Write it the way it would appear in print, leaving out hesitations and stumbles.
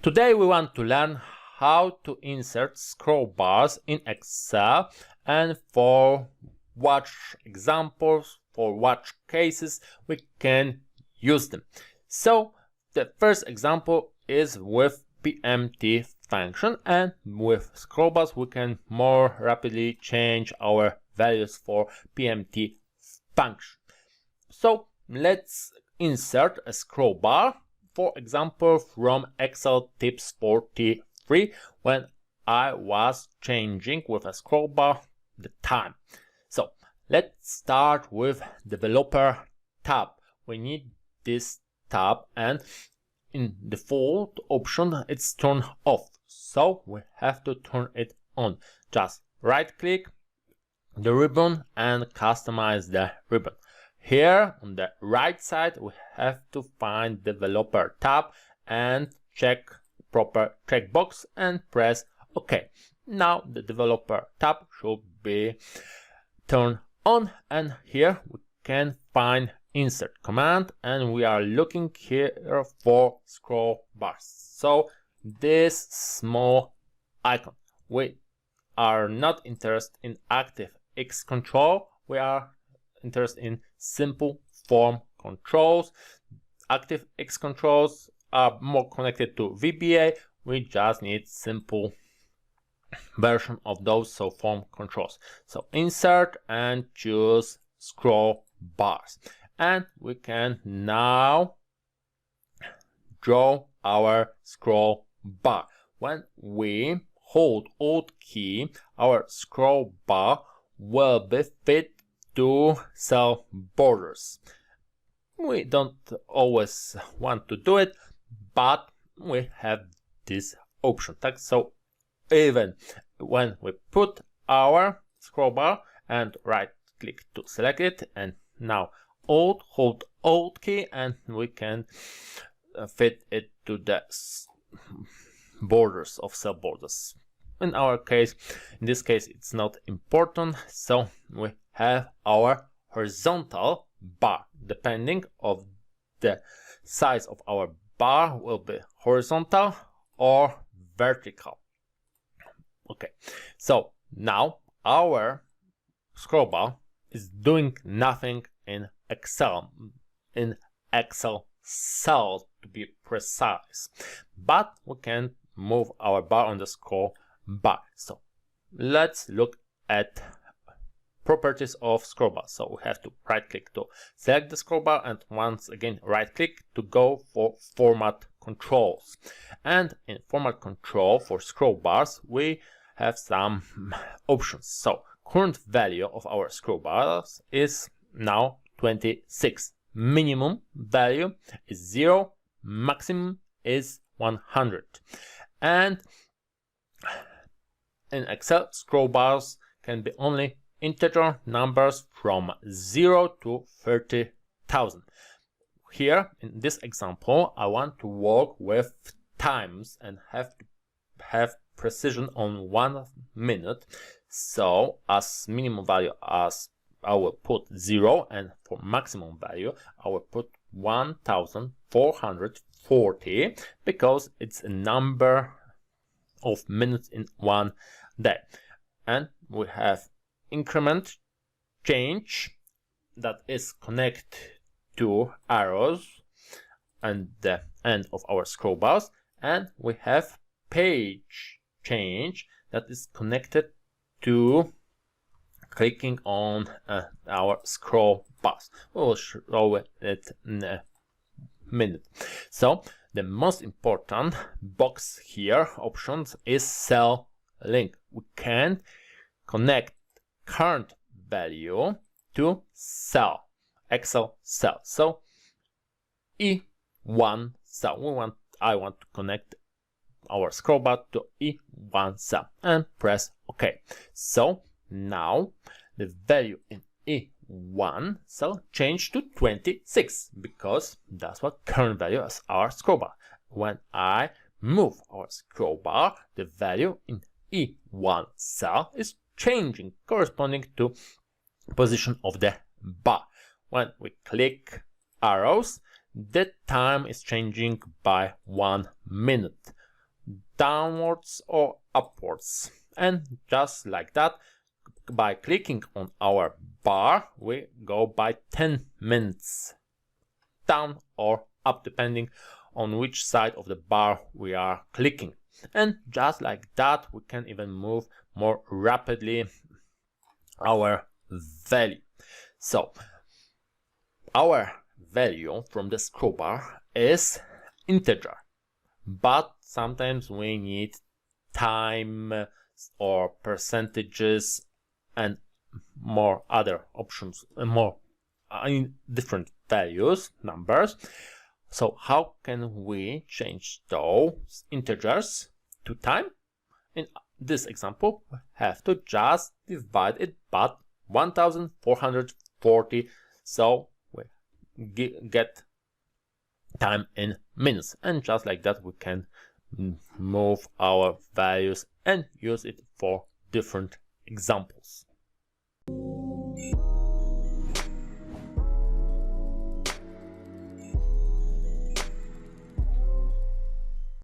Today we want to learn how to insert scroll bars in Excel and for what examples, for what cases we can use them. So the first example is with PMT function, and with scroll bars we can more rapidly change our values for PMT function. So let's insert a scroll bar, for example from Excel tips 43, when I was changing with a scroll bar the time. So let's start with developer tab. We need this tab, and in default option it's turned off, so we have to turn it on. Just right click the ribbon and customize the ribbon. Here on the right side we have to find developer tab and check proper checkbox and press OK. Now the developer tab should be turned on, and here we can find insert command, and we are looking here for scroll bars. So this small icon. We are not interested in active X control, we are interested in simple form controls. Active X controls are more connected to VBA. We just need simple version of those, so form controls. So insert and choose scroll bars, and we can now draw our scroll bar. When we hold Alt key, our scroll bar will be fit to cell borders. We don't always want to do it, but we have this option. So even when we put our scroll bar and right click to select it, and now hold Alt key, and we can fit it to the borders of cell borders. In this case it's not important, so we have our horizontal bar. Depending of the size of our bar will be horizontal or vertical. Okay, so now our scroll bar is doing nothing in Excel cell to be precise, but we can move our bar on the scroll bar. So let's look at properties of scroll bar. So we have to right click to select the scroll bar, and once again right click to go for format controls. And in format control for scroll bars we have some options. So current value of our scroll bars is now 26. Minimum value is 0, maximum is 100. And in Excel, scroll bars can be only integer numbers from 0 to 30,000. Here in this example I want to work with times and have to have precision on 1 minute. So as minimum value as I will put 0, and for maximum value I will put 1440, because it's a number of minutes in 1 day. And we have increment change that is connected to arrows and the end of our scroll bars, and we have page change that is connected to clicking on our scroll bars. We will show it in a minute. So the most important box here, options, is cell link. We can connect current value to cell, Excel cell. So E1 cell. I want to connect our scroll bar to E1 cell and press OK. So now the value in E1 cell changed to 26, because that's what current value is our scroll bar. When I move our scroll bar, the value in E1 cell is changing, corresponding to position of the bar. When we click arrows, the time is changing by 1 minute. downwards or upwards. And just like that, by clicking on our bar, we go by 10 minutes down or up, depending on which side of the bar we are clicking. And just like that, we can even move more rapidly our value. So our value from the scroll bar is integer, but sometimes we need time or percentages and more other options, more different values, numbers. So how can we change those integers to time? In this example, we have to just divide it by 1440, so we get time in minutes. And just like that, we can move our values and use it for different examples.